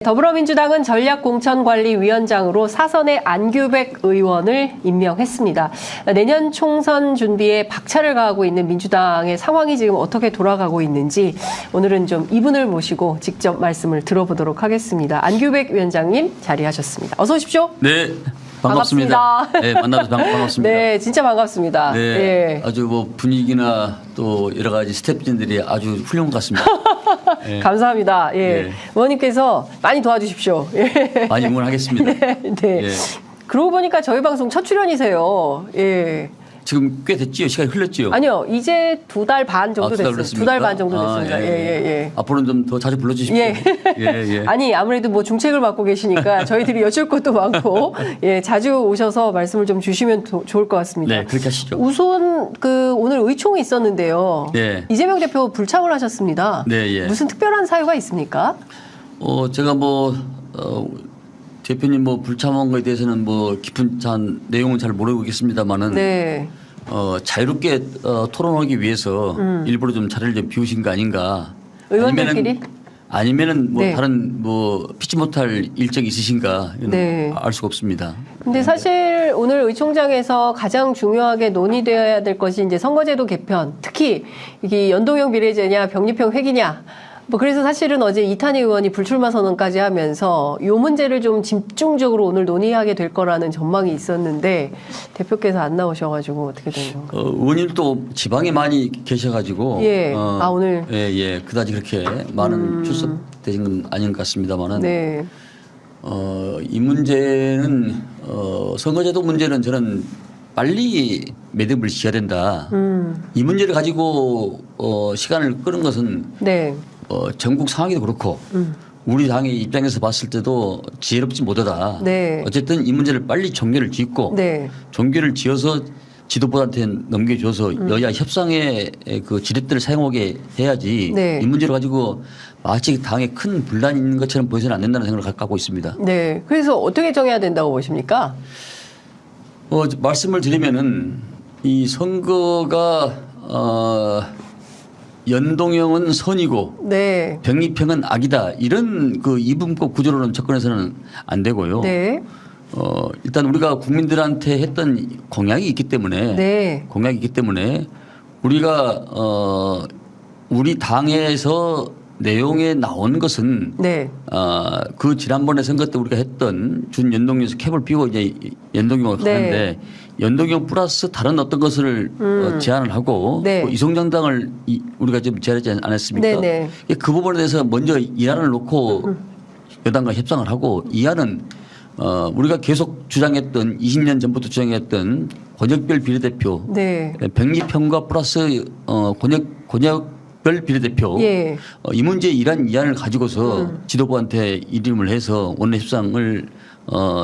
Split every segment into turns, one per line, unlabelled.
더불어민주당은 전략공천관리위원장으로 사선의 안규백 의원을 임명했습니다. 내년 총선 준비에 박차를 가하고 있는 민주당의 상황이 지금 어떻게 돌아가고 있는지 오늘은 좀 이분을 모시고 직접 말씀을 들어보도록 하겠습니다. 안규백 위원장님 자리하셨습니다. 어서 오십시오.
네. 반갑습니다. 네, 만나서 반갑습니다.
네, 진짜 반갑습니다.
네,
네.
아주 뭐 분위기나 또 여러 가지 스태프진들이 아주 훌륭한 것 같습니다. 네.
감사합니다. 예.
네.
의원님께서 많이 도와주십시오. 예.
많이 응원하겠습니다.
네. 네.
예.
그러고 보니까 저희 방송 첫 출연이세요. 예.
지금 꽤 됐지요? 시간이 흘렀지요?
아니요, 이제 2달 반 정도 됐어요. 2달 반 정도 됐습니다. 예.
앞으로는 좀 더 자주 불러주십시오.
예.
예.
아니, 아무래도 뭐 중책을 맡고 계시니까 저희들이 여쭐 것도 많고, 예, 자주 오셔서 말씀을 좀 주시면 좋을 것 같습니다.
네, 그렇게 하시죠.
우선 오늘 의총이 있었는데요.
네.
이재명 대표 불참을 하셨습니다.
네, 예.
무슨 특별한 사유가 있습니까?
제가 대표님 불참한 거에 대해서는 깊은 내용은 잘 모르고 있겠습니다만은.
네.
자유롭게 토론하기 위해서 일부러 좀 자리를 좀 비우신 거 아닌가.
의원들끼리?
아니면은
네.
다른 피치 못할 일정이 있으신가.
네.
알 수가 없습니다.
근데 사실 오늘 의총장에서 가장 중요하게 논의되어야 될 것이 이제 선거제도 개편, 특히 이게 연동형 비례제냐 병립형 회기냐. 그래서 사실은 어제 이탄희 의원이 불출마 선언까지 하면서 이 문제를 좀 집중적으로 오늘 논의하게 될 거라는 전망이 있었는데 대표께서 안 나오셔가지고 어떻게 된 건가요?
의원님 또 지방에 많이 계셔가지고.
예. 오늘.
예. 그다지 그렇게 많은 출석되신 건 아닌 것 같습니다만은.
네.
이 문제는 선거제도 문제는 저는 빨리 매듭을 지어야 된다. 이 문제를 가지고 시간을 끄는 것은.
네.
전국 상황에도 그렇고 우리 당의 입장에서 봤을 때도 지혜롭지 못하다.
네.
어쨌든 이 문제를 빨리 종결을 짓고
네.
종결을 지어서 지도부한테 넘겨줘서 여야 협상의 그 지렛대를 사용하게 해야지.
네.
이 문제를 가지고 마치 당에 큰 분란이 있는 것처럼 보여서는 안 된다는 생각을 갖고 있습니다.
네. 그래서 어떻게 정해야 된다고 보십니까?
말씀을 드리면은 이 선거가 연동형은 선이고
네.
병립형은 악이다. 이런 이분법 구조로는 접근해서는 안 되고요.
네.
일단 우리가 국민들한테 했던 공약이 있기 때문에
네.
우리가 우리 당에서 내용에 나온 것은
네.
그 지난번에 선거 때 우리가 했던 준연동형에서 캡을 비고 이제 연동형을
네.
하는데 연동형 플러스 다른 어떤 것을 제안을 하고
네.
이송정당을 우리가 좀 제안하지 않았습니까?
네.
그 부분에 대해서 먼저 이안을 놓고 여당과 협상을 하고 이안은 우리가 계속 주장했던 20년 전부터 주장했던 권역별 비례대표,
네.
병립형과 플러스 권역별 비례대표
예.
이 문제의 이러한 이안을 가지고서 지도부한테 이름을 해서 원내 협상을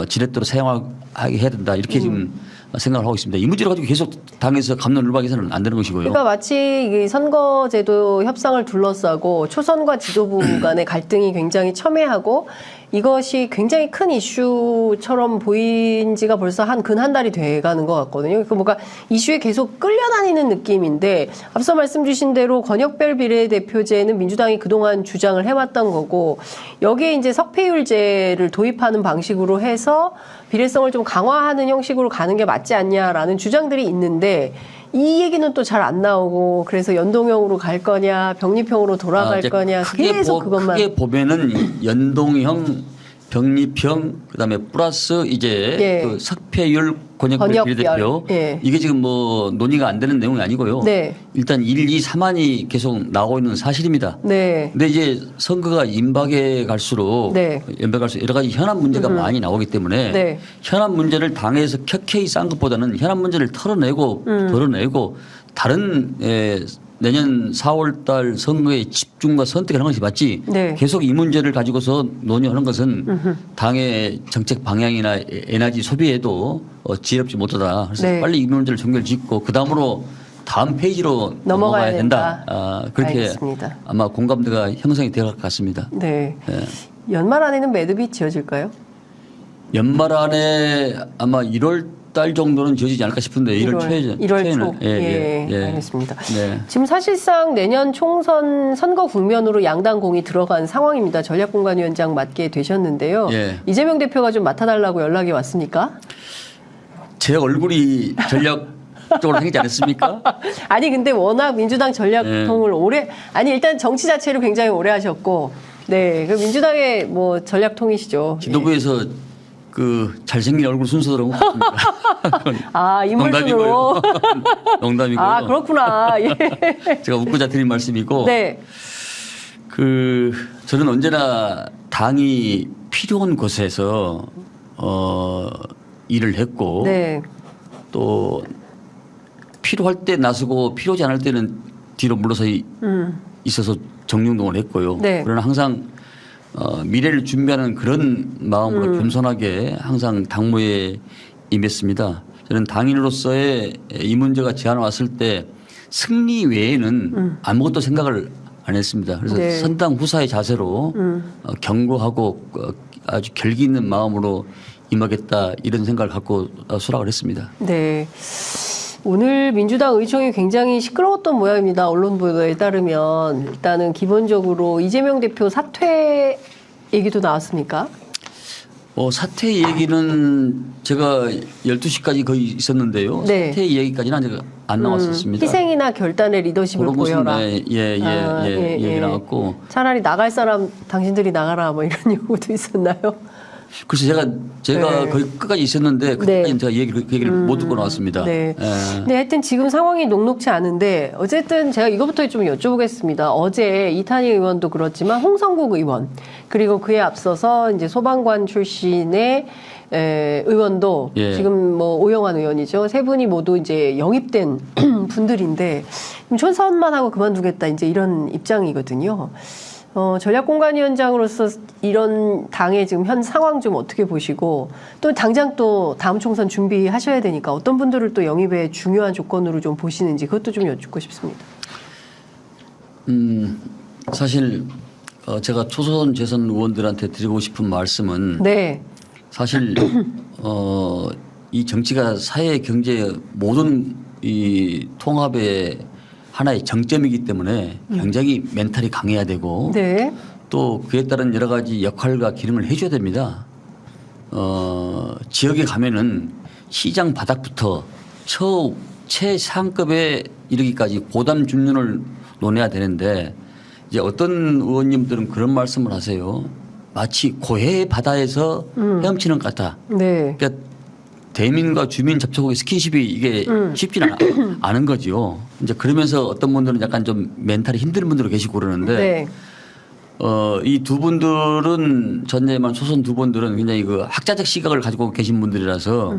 지렛대로 사용하게 해야 된다 이렇게 지금 생각을 하고 있습니다. 이 문제를 가지고 계속 당에서 갑론을박해서는 안 되는 것이고요.
그러니까 마치 이 선거제도 협상을 둘러싸고 초선과 지도부 간의 갈등이 굉장히 첨예하고 이것이 굉장히 큰 이슈처럼 보인 지가 벌써 근 한 달이 돼가는 것 같거든요. 그러니까 뭔가 이슈에 계속 끌려다니는 느낌인데 앞서 말씀 주신 대로 권역별 비례대표제는 민주당이 그동안 주장을 해왔던 거고 여기에 이제 석패율제를 도입하는 방식으로 해서 비례성을 좀 강화하는 형식으로 가는 게 맞지 않냐라는 주장들이 있는데 이 얘기는 또 잘 안 나오고 그래서 연동형으로 갈 거냐 병립형으로 돌아갈 거냐 계속 그것만.
크게 보면은 연동형, 병립형 그다음에 플러스 이제
예.
석패율 권역별 비례대표
예.
이게 지금 논의가 안 되는 내용이 아니고요.
네.
일단 1, 2, 3안이 계속 나오고 있는 사실입니다.
네.
근데 이제 선거가 임박해 갈수록
네.
여러 가지 현안 문제가 많이 나오기 때문에
네.
현안 문제를 당에서 켜켜이 싼 것보다는 현안 문제를 털어내고 덜어내고 다른 내년 4월 달 선거에 집중과 선택을 하는 것이 맞지
네.
계속 이 문제를 가지고서 논의하는 것은 당의 정책 방향이나 에너지 소비에도 지혜롭지 못하다. 그래서
네.
빨리 이 문제를 종결짓고 그다음으로 다음 페이지로 넘어가야 된다. 그렇게
알겠습니다.
아마 공감대가 형성이 될 것 같습니다.
네. 연말 안에는 매듭이 지어질까요?
연말 안에 아마 1월 달 정도는 지어지지 않을까 싶은데 1월 초에
1월 초. 알겠습니다.
네.
지금 사실상 내년 총선 선거 국면으로 양당 공이 들어간 상황입니다. 전략공관위원장 맡게 되셨는데요.
예.
이재명 대표가 좀 맡아달라고 연락이 왔습니까?
제 얼굴이 전략적으로 생기지 않았습니까?
아니 근데 워낙 민주당 전략통을 일단 정치 자체를 굉장히 오래 하셨고, 네, 그 민주당의 뭐 전략통이시죠.
지도부에서 그 잘생긴 얼굴 순서대로 뽑습니다.
아, 인물순으로.
농담이고요.
아, 그렇구나. 예.
제가 웃고자 드린 말씀이고.
네.
저는 언제나 당이 필요한 곳에서 일을 했고
네.
또 필요할 때 나서고 필요하지 않을 때는 뒤로 물러서 있어서 정리운동을 했고요.
네.
그러나 항상 미래를 준비하는 그런 마음으로 겸손하게 항상 당무에 임했습니다. 저는 당인으로서의 이 문제가 제안 왔을 때 승리 외에는 아무것도 생각을 안 했습니다. 그래서
네.
선당 후사의 자세로 경고하고 아주 결기 있는 마음으로 임하겠다 이런 생각을 갖고 수락을 했습니다.
네. 오늘 민주당 의총이 굉장히 시끄러웠던 모양입니다. 언론 보도에 따르면 일단은 기본적으로 이재명 대표 사퇴 얘기도 나왔습니까?
사퇴 얘기는 제가 12시까지 거의 있었는데요.
네.
사퇴 얘기까지는 아직 안 나왔었습니다.
희생이나 결단의 리더십을
그런 것은
보여라.
얘기 나왔고.
차라리 나갈 사람 당신들이 나가라 뭐 이런 요구도 있었나요?
그래서 제가
네.
거의 끝까지 있었는데 그때까지는 제가 그 얘기를 못 듣고 나왔습니다.
네.
예.
네, 하여튼 지금 상황이 녹록치 않은데 어쨌든 제가 이거부터 좀 여쭤보겠습니다. 어제 이탄희 의원도 그렇지만 홍성국 의원 그리고 그에 앞서서 이제 소방관 출신의 의원도
예.
지금 뭐 오영환 의원이죠. 세 분이 모두 이제 영입된 분들인데 총선만 하고 그만두겠다 이제 이런 입장이거든요. 전략공관위원장으로서 이런 당의 지금 현 상황 좀 어떻게 보시고 또 당장 또 다음 총선 준비하셔야 되니까 어떤 분들을 또 영입의 중요한 조건으로 좀 보시는지 그것도 좀 여쭙고 싶습니다.
사실 제가 초선 재선 의원들한테 드리고 싶은 말씀은
네.
사실 이 정치가 사회 경제 모든 이 통합의 하나의 정점이기 때문에 굉장히 멘탈이 강해야 되고
네.
또 그에 따른 여러 가지 역할과 기능을 해줘야 됩니다. 지역에 가면은 시장 바닥부터 최상급에 이르기까지 고담 중론을 논해야 되는데 이제 어떤 의원님들은 그런 말씀을 하세요. 마치 고해의 바다에서 헤엄치는 것 같다.
네.
그러니까 대민과 주민 접촉의 스킨십이 이게 쉽지는 않은 거죠. 이제 그러면서 어떤 분들은 약간 좀 멘탈이 힘든 분들도 계시고 그러는데
네.
이 두 분들은 전제만 초선 두 분들은 굉장히 그 학자적 시각을 가지고 계신 분들이라서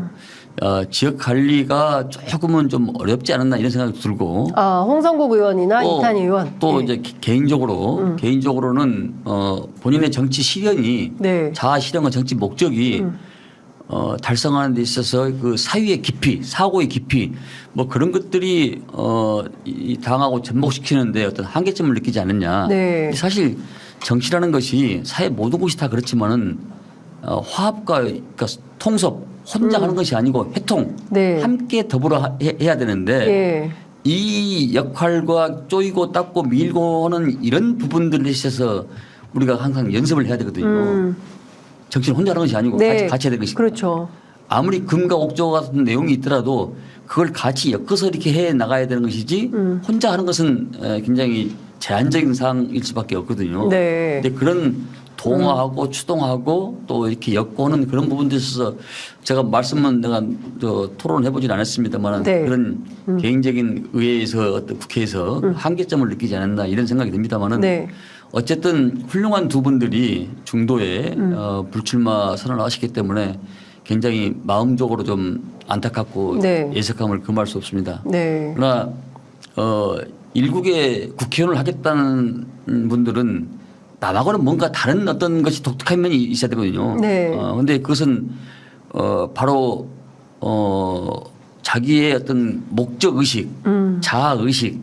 지역 관리가 조금은 좀 어렵지 않았나 이런 생각이 들고
홍성국 의원이나 이탄희 의원
또
네.
이제 개인적으로는 본인의 정치 실현이
네.
자아 실현과 정치 목적이 달성하는 데 있어서 그 사유의 깊이, 사고의 깊이 뭐 그런 것들이 이 당하고 접목시키는데 어떤 한계점을 느끼지 않느냐.
네.
사실 정치라는 것이 사회 모든 곳이 다 그렇지만은 화합과 그러니까 통섭 혼자 하는 것이 아니고 회통
네.
함께 더불어 해야 되는데
예.
이 역할과 쪼이고 닦고 밀고 하는 이런 부분들에 있어서 우리가 항상 연습을 해야 되거든요. 정치는 혼자 하는 것이 아니고
네.
같이 해야 되는 것이.
그렇죠.
아무리 금과 옥조 같은 내용이 있더라도 그걸 같이 엮어서 이렇게 해 나가야 되는 것이지 혼자 하는 것은 굉장히 제한적인 상황일 수밖에 없거든요.
네.
근데 그런 동화하고 추동하고 또 이렇게 엮고는 그런 부분들에 있어서 제가 말씀은 내가 토론을 해보진 않았습니다만
네.
그런 개인적인 의회에서 어떤 국회에서 한계점을 느끼지 않았나 이런 생각이 듭니다만은
네.
어쨌든 훌륭한 두 분들이 중도에 불출마 선언을 하셨기 때문에 굉장히 마음적으로 좀 안타깝고
네.
예색함을 금할 수 없습니다.
네.
그러나 일국의 국회의원을 하겠다는 분들은 남하고는 뭔가 다른 어떤 것이 독특한 면이 있어야 되거든요.
네.
그런데 그것은 바로 자기의 어떤 목적 의식, 자아 의식,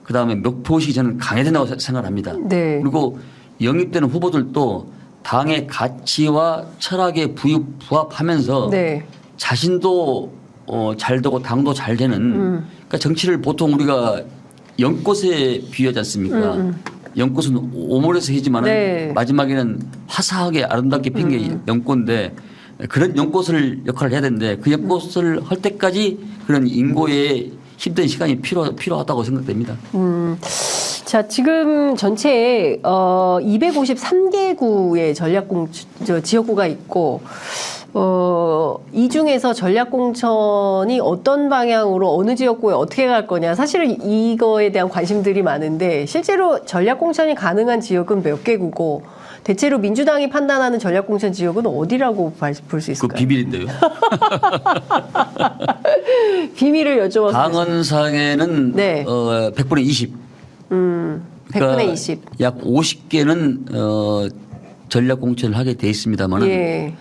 그 다음에 목표 의식이 저는 강해야 된다고 생각합니다.
네.
그리고 영입되는 후보들도 당의 가치와 철학에 부합하면서
네.
자신도 잘 되고 당도 잘 되는 그러니까 정치를 보통 우리가 연꽃에 비유하지 않습니까? 연꽃은 오물에서 희지만
네.
마지막에는 화사하게 아름답게 핀 게 연꽃인데 그런 연꽃을 역할을 해야 되는데 그 연꽃을 할 때까지 그런 인고의 힘든 시간이 필요하다고 생각됩니다.
자, 지금 전체에 253개구의 지역구가 있고 이 중에서 전략공천이 어떤 방향으로 어느 지역구에 어떻게 갈 거냐. 사실은 이거에 대한 관심들이 많은데 실제로 전략공천이 가능한 지역은 몇 개구고 대체로 민주당이 판단하는 전략공천 지역은 어디라고 볼 수
그
있을까요?
비밀인데요.
비밀을 여쭤봤습니다.
당헌상에는
네.
100분의 20.
100분의 20.
약 50개는 전략 공천을 하게 돼 있습니다만은
예.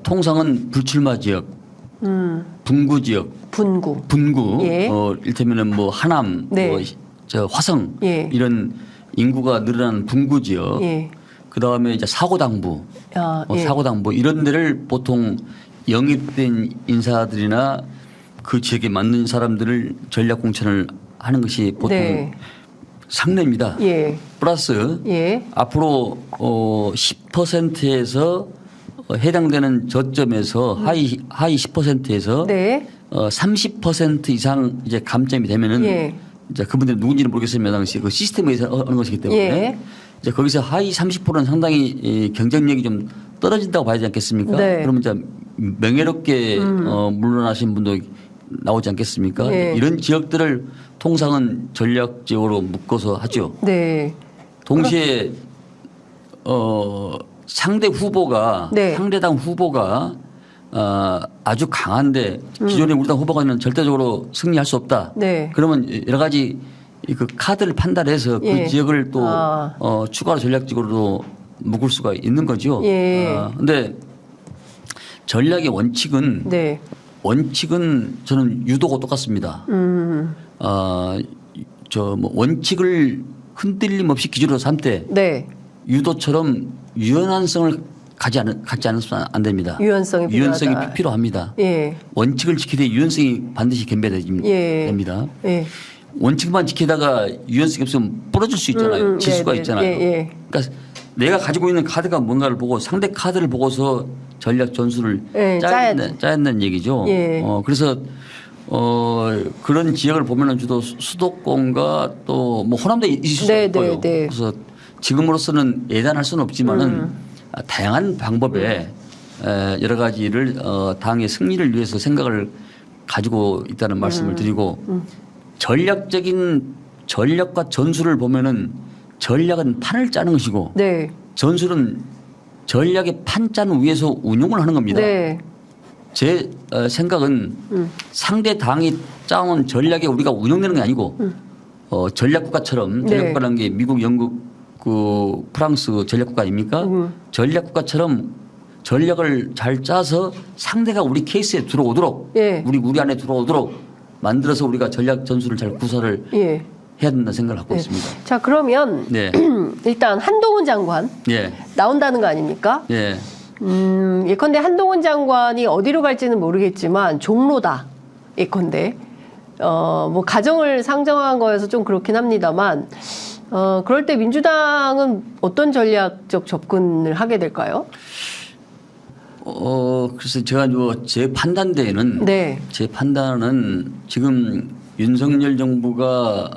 통상은 불출마 지역, 분구 지역, 분구,
예.
일테면은 뭐 하남,
네.
저 화성
예.
이런 인구가 늘어나는 분구 지역,
예.
그 다음에 이제 사고당부,
예.
사고당부 이런 데를 보통 영입된 인사들이나 그 지역에 맞는 사람들을 전략 공천을 하는 것이 보통
네.
상례입니다.
예.
플러스
예.
앞으로 10%에서 해당되는 저점에서 하위 10%에서
네.
30% 이상 이제 감점이 되면은
예.
이제 그분들이 누군지는 모르겠습니다. 그 시스템에서 하는 것이기 때문에
예.
이제 거기서 하위 30%는 상당히 이 경쟁력이 좀 떨어진다고 봐야 되지 않겠습니까?
네.
그러면 이제 명예롭게 물러나신 분도 나오지 않겠습니까?
예.
이런 지역들을 통상은 전략 지역으로 묶어서 하죠.
네.
동시에 상대 후보가
네.
상대당 후보가 아주 강한데 기존의 우리 당 후보가는 절대적으로 승리할 수 없다.
네.
그러면 여러 가지 그 카드를 판단해서
예.
그 지역을 또
아.
추가로 전략적으로 묶을 수가 있는 거죠.
예.
근데 전략의 원칙은
네.
저는 유도고 똑같습니다. 뭐 원칙을 흔들림 없이 기준으로 삼되
네.
유도처럼 유연한성을 갖지 않으면 안 됩니다.
유연성이 필요하다.
필요합니다.
예.
원칙을 지키되 유연성이 반드시 겸비됩니다.
예. 예.
원칙만 지키다가 유연성이 없으면 부러질 수 있잖아요. 질 수가 있잖아요.
예.
그러니까 내가 가지고 있는 카드가 뭔가를 보고 상대 카드를 보고서 전략 전술을
예,
짜야 된다는 얘기죠.
예.
그래서 그런 지역을 보면은 주로 수도권과 또 뭐 호남도 있을 수 있고요.
네.
그래서 지금으로서는 예단할 수는 없지만은 다양한 방법에 여러 가지를 당의 승리를 위해서 생각을 가지고 있다는 말씀을 드리고 전략적인 전략과 전술을 보면은 전략은 판을 짜는 것이고
네.
전술은 전략의 판짠 위에서 운용을 하는 겁니다.
네.
제 생각은 상대 당이 짜온 전략에 우리가 운용되는 게 아니고 전략국가처럼
네.
전략국가라는 게 미국, 영국, 그 프랑스 전략국가 아닙니까? 전략국가처럼 전략을 잘 짜서 상대가 우리 케이스에 들어오도록
예.
우리 안에 들어오도록 만들어서 우리가 전략 전술을 잘 구사를
예.
해야 된다는 생각을 갖고
네.
있습니다.
자, 그러면
네.
일단 한동훈 장관
예.
나온다는 거 아닙니까?
예.
예컨대 한동훈 장관이 어디로 갈지는 모르겠지만 종로다. 예컨대. 뭐 가정을 상정한 거여서 좀 그렇긴 합니다만 그럴 때 민주당은 어떤 전략적 접근을 하게 될까요?
그래서 제가 제 판단대에는
네.
제 판단은 지금 윤석열 정부가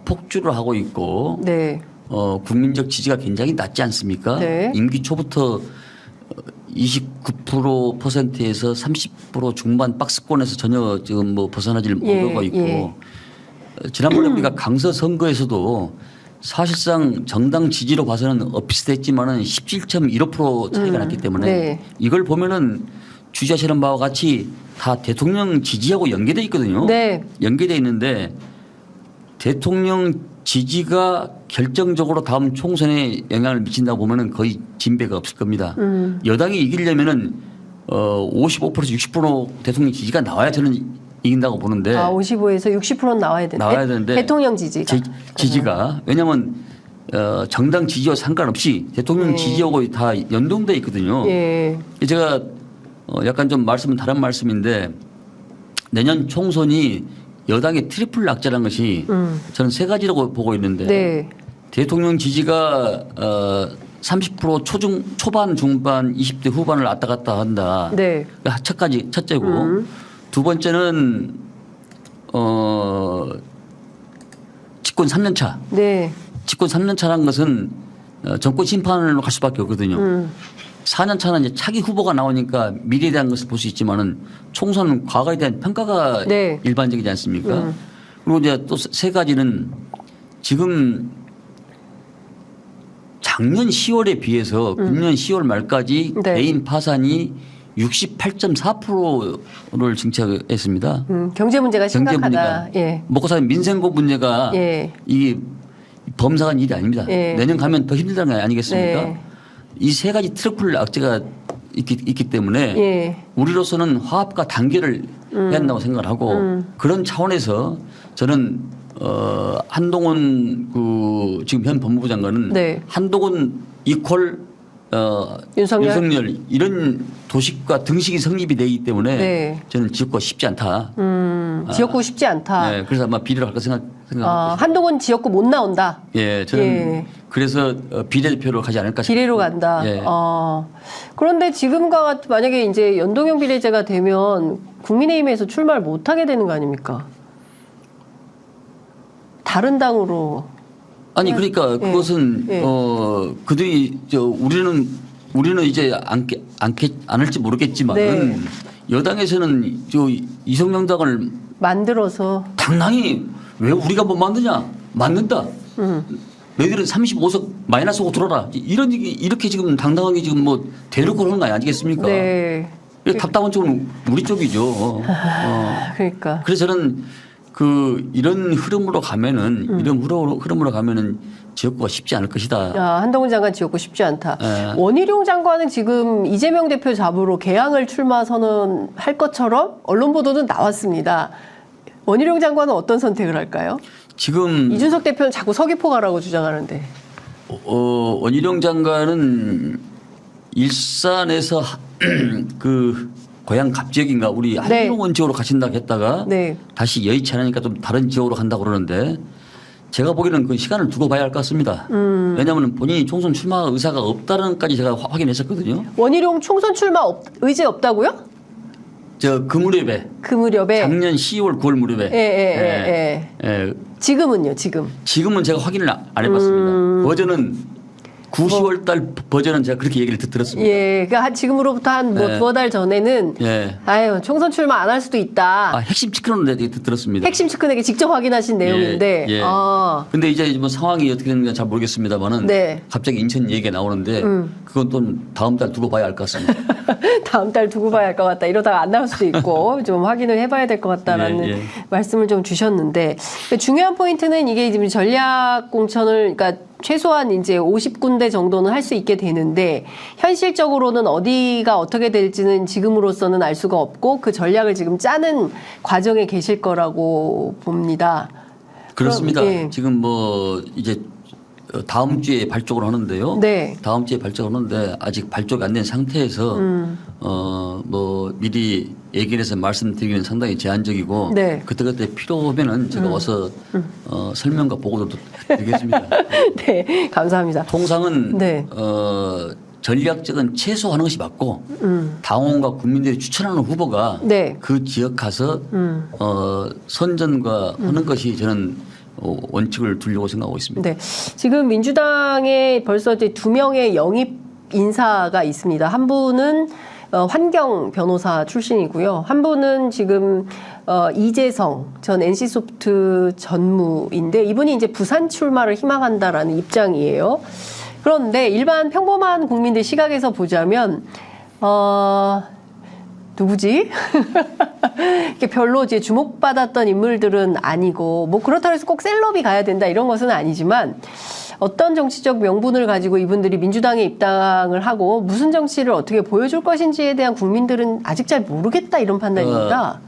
폭주를 하고 있고
네.
국민적 지지가 굉장히 낮지 않습니까?
네.
임기 초부터 29%에서 30% 중반 박스권에서 전혀 지금 뭐 벗어나질 못하고 있고
예.
지난번에 우리가 강서 선거에서도 사실상 정당 지지로 봐서는 비슷했지만은 17.15% 차이가 났기 때문에
네.
이걸 보면은 주자시는 바와 같이 다 대통령 지지하고 연계돼 있거든요.
네.
연계돼 있는데 대통령 지지가 결정적으로 다음 총선에 영향을 미친다고 보면은 거의 진배가 없을 겁니다. 여당이 이기려면은 55%에서 60% 대통령 지지가 나와야 저는 이긴다고 보는데
55에서 60%는 나와야 되는데 대통령 지지가.
지지가 왜냐하면 정당 지지와 상관없이 대통령 지지하고 다 연동돼 있거든요.
예.
제가 약간 좀 말씀은 다른 말씀인데 내년 총선이 여당의 트리플 악재라는 것이 저는 세 가지라고 보고 있는데
네.
대통령 지지가 30% 초반, 중반, 20대 후반을 왔다 갔다 한다.
네.
첫째고 두 번째는 집권 3년 차.
네.
집권 3년 차라는 것은 정권 심판으로 갈 수밖에 없거든요. 4년 차는 이제 차기 후보가 나오니까 미래에 대한 것을 볼 수 있지만은 총선은 과거에 대한 평가가
네.
일반적이지 않습니까? 그리고 이제 또 세 가지는 지금 작년 10월에 비해서 금년 10월 말까지
네.
개인 파산이 68.4%를 증책했습니다.
경제 문제가 심각하다. 예.
먹고 사는 민생고 문제가
예.
이게 범상한 일이 아닙니다.
예.
내년 가면 더 힘들다는 거 아니겠습니까?
네.
이 세 가지 트리플 악재가 있기 때문에
예.
우리로서는 화합과 단결을 해야 한다고 생각을 하고 그런 차원에서 저는 한동훈 그 지금 현 법무부 장관은
네.
한동훈 이퀄 윤석열 이런 도식과 등식이 성립이 되기 때문에
네.
저는 지역구가 쉽지 않다.
지역구 쉽지 않다.
네, 그래서 아마 비례를 할까 생각하고
한동훈 지역구 못 나온다.
예, 저는
예.
그래서 비례대표로 가지 않을까
비례로 간다.
예.
그런데 지금과 만약에 이제 연동형 비례제가 되면 국민의힘에서 출마를 못 하게 되는 거 아닙니까? 다른 당으로.
아니 그러니까 그것은
예.
그들이 우리는 이제 안 할지 모르겠지만은
네.
여당에서는 이성명당을
만들어서
당당히 왜 우리가 못 만드냐 만든다. 너희들은 35석 마이너스 5 들어라. 이렇게 지금 당당하게 지금 뭐 대놓고 하는 거 아니겠습니까?
네.
답답한 쪽은 우리 쪽이죠.
그러니까.
그래서 저는 이런 흐름으로 가면은 이런 흐름으로 가면은 지역구가 쉽지 않을 것이다.
한동훈 장관 지역구 쉽지 않다.
예.
원희룡 장관은 지금 이재명 대표 잡으로 개항을 출마 선언할 것처럼 언론 보도는 나왔습니다. 원희룡 장관은 어떤 선택을 할까요?
지금
이준석 대표는 자꾸 서귀포 가라고 주장하는데.
원희룡 장관은 일산에서 그 고향 갑지역인가 우리
네.
한동원 지역으로 가신다고 했다가
네.
다시 여의치 않으니까 좀 다른 지역으로 간다고 그러는데 제가 보기에는 그 시간을 두고 봐야 할 것 같습니다. 왜냐하면 본인이 총선 출마 의사가 없다는 까지 제가 확인했었거든요.
원희룡 총선 출마 의지 없다고요?
그 무렵에
그 무렵에.
작년 10월 9월 무렵에
예. 지금은요, 지금.
지금은 제가 확인을 안 해봤습니다. 버전은 9, 10월 달 버전은 제가 그렇게 얘기를 들었습니다.
예, 그러니까 지금으로부터 한
예.
두어 달 전에는
예.
아유, 총선 출마 안 할 수도 있다.
핵심 치크는 들었습니다.
핵심 측근에게 직접 확인하신 내용인데.
예. 근데 이제 뭐 상황이 어떻게 되는지 잘 모르겠습니다만은
네.
갑자기 인천 얘기가 나오는데 그건 또 다음 달 두고 봐야 할 것 같습니다.
다음 달 두고 봐야 할 것 같다. 이러다가 안 나올 수도 있고 좀 확인을 해봐야 될 것 같다라는
예.
말씀을 좀 주셨는데 중요한 포인트는 이게 지금 전략 공천을 그러니까 최소한 이제 50군데 정도는 할 수 있게 되는데 현실적으로는 어디가 어떻게 될지는 지금으로서는 알 수가 없고 그 전략을 지금 짜는 과정에 계실 거라고 봅니다.
그렇습니다.
그럼, 예.
지금 뭐 이제 다음 주에 발족을 하는데요.
네.
다음 주에 발족을 하는데 아직 발족이 안 된 상태에서 뭐 미리 얘기를 해서 말씀드리기는 상당히 제한적이고
네.
그때 필요하면은 제가 와서 설명과 보고도 드리겠습니다.
네, 감사합니다.
통상은
네.
전략적은 최소화하는 것이 맞고 당원과 국민들이 추천하는 후보가
네.
그 지역 가서 선전과 하는 것이 저는 원칙을 두려고 생각하고 있습니다.
네. 지금 민주당에 벌써 이제 2명의 영입 인사가 있습니다. 한 분은 환경 변호사 출신이고요. 한 분은 지금 이재성 전 NC소프트 전무인데 이분이 이제 부산 출마를 희망한다라는 입장이에요. 그런데 일반 평범한 국민들 시각에서 보자면 누구지? 이렇게 별로 이제 주목받았던 인물들은 아니고 뭐 그렇다고 해서 꼭 셀럽이 가야 된다 이런 것은 아니지만 어떤 정치적 명분을 가지고 이분들이 민주당에 입당을 하고 무슨 정치를 어떻게 보여줄 것인지에 대한 국민들은 아직 잘 모르겠다 이런 판단입니다.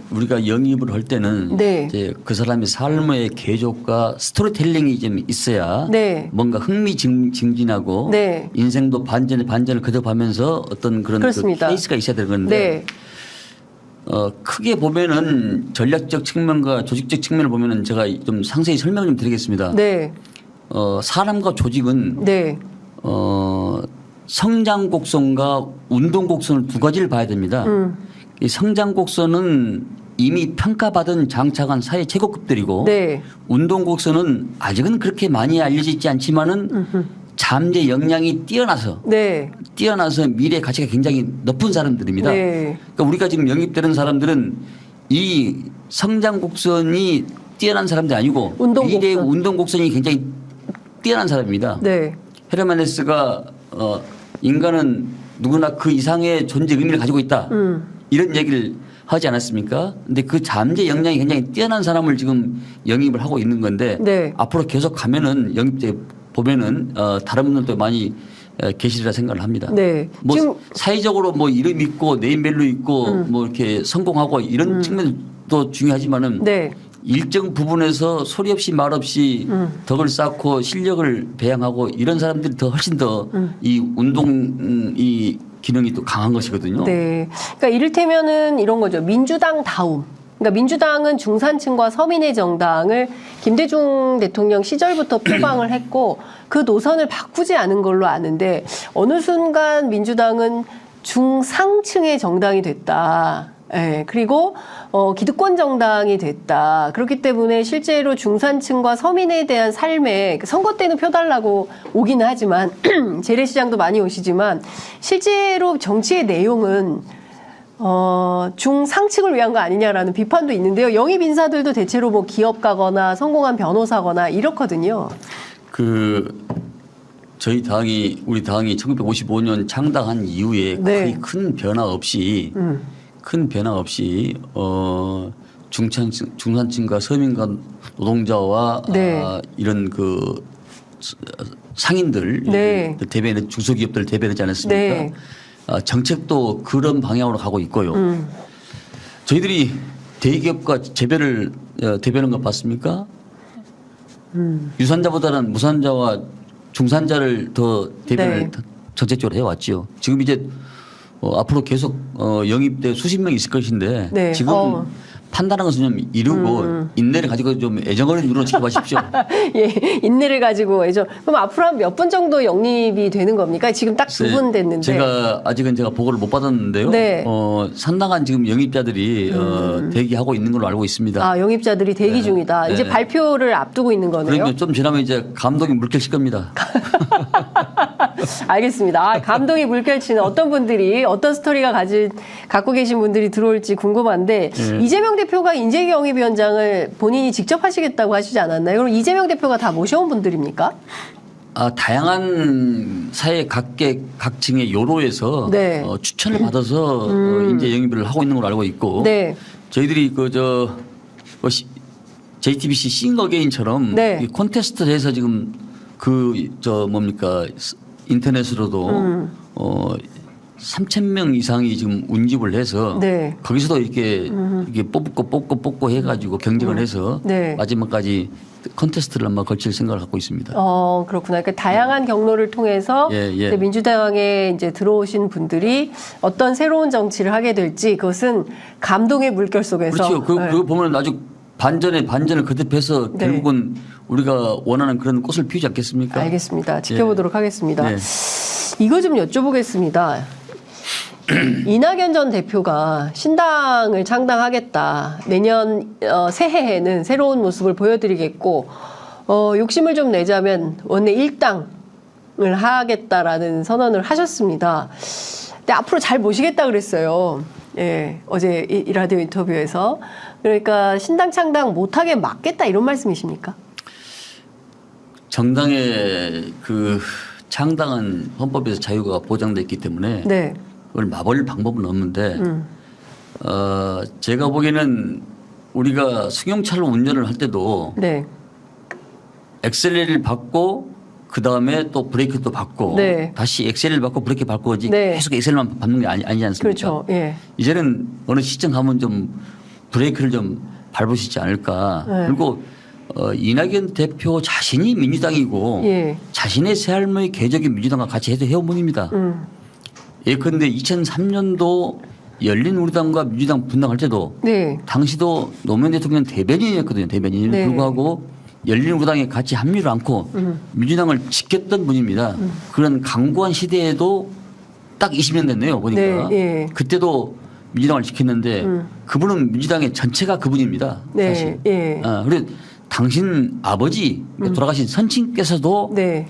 우리가 영입을 할 때는
네.
이제 그 사람의 삶의 계적과 스토리텔링이 좀 있어야
네.
뭔가 흥미진진하고
네.
인생도 반전을 거듭하면서 어떤 그런 그
그렇습니다.
케이스가 있어야 되는 건데
네.
크게 보면은 전략적 측면과 조직적 측면을 보면은 제가 좀 상세히 설명을 좀 드리겠습니다.
네.
사람과 조직은
네.
성장 곡선과 운동 곡선을 두 가지를 봐야 됩니다. 이 성장 곡선은 이미 평가받은 장착한 사회 최고급들이고
네.
운동 곡선은 아직은 그렇게 많이 알려지지 않지만은 잠재 역량이 뛰어나서
네.
미래 가치가 굉장히 높은 사람들입니다.
네.
그러니까 우리가 지금 영입되는 사람들은 이 성장 곡선이 뛰어난 사람들이 아니고
운동
미래의
곡선.
운동 곡선이 굉장히 뛰어난 사람입니다.
네.
헤르만 헤스가 인간은 누구나 그 이상의 존재 의미를 가지고 있다. 이런 얘기를 하지 않았습니까? 근데 그 잠재 역량이 굉장히 뛰어난 사람을 지금 영입을 하고 있는 건데
네.
앞으로 계속 가면은 영입 때 보면은 다른 분들도 많이 계시리라 생각을 합니다.
네.
뭐
지금
사회적으로 뭐 이름 있고 네임밸류 있고 뭐 이렇게 성공하고 이런 측면도 중요하지만은
네.
일정 부분에서 소리 없이 말 없이 덕을 쌓고 실력을 배양하고 이런 사람들이 더 훨씬 더 이 운동 이 기능이 또 강한 것이거든요.
네. 그러니까 이를테면은 이런 거죠. 민주당 다움. 그러니까 민주당은 중산층과 서민의 정당을 김대중 대통령 시절부터 표방을 했고 그 노선을 바꾸지 않은 걸로 아는데 어느 순간 민주당은 중상층의 정당이 됐다. 예, 그리고 기득권 정당이 됐다. 그렇기 때문에 실제로 중산층과 서민에 대한 삶에 선거 때는 펴달라고 오기는 하지만 재래시장도 많이 오시지만 실제로 정치의 내용은 중상층을 위한 거 아니냐라는 비판도 있는데요. 영입 인사들도 대체로 뭐 기업 가거나 성공한 변호사거나 이렇거든요.
저희 당이 우리 당이 1955년 창당한 이후에
네.
거의 큰 변화 없이 중산층과 서민과 노동자와
네.
이런 그 상인들
네.
대변 중소기업들 대변하지 않았습니까?
네.
정책도 그런 방향으로 가고 있고요. 저희들이 대기업과 재배를 대변한 거 봤습니까? 유산자보다는 무산자와 중산자를 더 대변을
네.
정책적으로 해왔지요. 지금 이제 앞으로 계속 영입돼 수십 명 있을 것인데
네.
지금 판단하는 것은 좀 이루고 인내를 가지고 좀 애정을 누러 지켜보십시오.
예, 인내를 가지고 그럼 앞으로 한 몇 분 정도 영입이 되는 겁니까? 지금 딱 2분 됐는데.
제가 아직은 보고를 못 받았는데요.
네.
상당한 지금 영입자들이 대기하고 있는 걸로 알고 있습니다.
아, 영입자들이 대기 중이다.
네.
이제 발표를 앞두고 있는 거네요.
그러면 좀 지나면 이제 감독이 물결칠 겁니다.
알겠습니다. 아, 감동이 물결치는 어떤 분들이 어떤 스토리가 갖고 계신 분들이 들어올지 궁금한데
네.
이재명 대표가 인재영입위원장을 본인이 직접 하시겠다고 하시지 않았나요? 그럼 이재명 대표가 다 모셔온 분들입니까?
다양한 사회 각층의 요로에서
네.
추천을 받아서 인재 영입을 하고 있는 걸로 알고 있고
네.
저희들이 JTBC 싱어게인처럼
네.
이 콘테스트를 해서 지금 인터넷으로도 3,000명 이상이 지금 운집을 해서
네.
거기서도 이렇게 뽑고 해가지고 경쟁을 해서
네.
마지막까지 콘테스트를 아마 걸칠 생각을 갖고 있습니다.
그렇구나. 그러니까 다양한 경로를 통해서
예.
이제 민주당에 이제 들어오신 분들이 어떤 새로운 정치를 하게 될지 그것은 감동의 물결 속에서.
그렇죠. 그거 보면 아주 반전을 거듭해서
네.
결국은 우리가 원하는 그런 꽃을 피우지 않겠습니까?
알겠습니다. 지켜보도록 하겠습니다.
네.
이거 좀 여쭤보겠습니다. 이낙연 전 대표가 신당을 창당하겠다. 내년 새해에는 새로운 모습을 보여드리겠고 욕심을 좀 내자면 원내 일당을 하겠다라는 선언을 하셨습니다. 근데 앞으로 잘 모시겠다 그랬어요. 예, 어제 이 라디오 인터뷰에서. 그러니까 신당 창당 못하게 막겠다 이런 말씀이십니까?
정당의 창당은 헌법에서 자유가 보장되어 있기 때문에
네.
그걸 막을 방법은 없는데 제가 보기에는 우리가 승용차를 운전을 할 때도
네.
엑셀레를 밟고 그 다음에 또 브레이크도 밟고
네.
다시 엑셀을 밟고 브레이크 밟고 이제
네.
계속 엑셀만 밟는 게 아니지 않습니까?
그렇죠. 예.
이제는 어느 시점 가면 좀 브레이크를 좀 밟으시지 않을까.
네.
그리고 이낙연 대표 자신이 민주당이고
예.
자신의 삶의 궤적이 민주당과 같이 해온 분입니다. 예컨대 2003년도 열린우리당과 민주당 분당할 때도
네.
당시도 노무현 대통령 대변인이었거든요. 대변인에
네.
불구하고 열린우리당에 같이 합류를 않고 민주당을 지켰던 분입니다. 그런 강구한 시대에도 딱 20년 됐네요. 보니까.
네, 예.
그때도 민주당을 지켰는데 그분은 민주당의 전체가 그분입니다.
네.
사실.
예.
그리고 당신 아버지 돌아가신 선친께서도
네.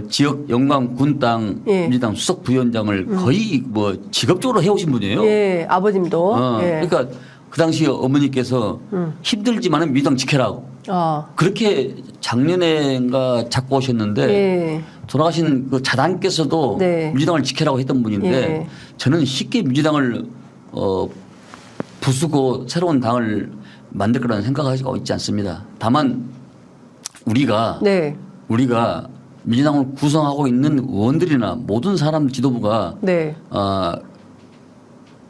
지역 영광 군당
예.
민주당 수석 부위원장을 거의 뭐 직업적으로 해오신 분이에요.
예. 아버님도. 예.
그러니까 그 당시 어머니께서 힘들지만은 민주당 지켜라.
아.
그렇게 작년에인가 잡고 오셨는데
예.
돌아가신 그 자당께서도
네.
민주당을 지켜라고 했던 분인데
예.
저는 쉽게 민주당을 부수고 새로운 당을 만들 거라는 생각하고 있지 않습니다. 다만 우리가
네.
민주당을 구성하고 있는 의원들이나 모든 사람 지도부가
네.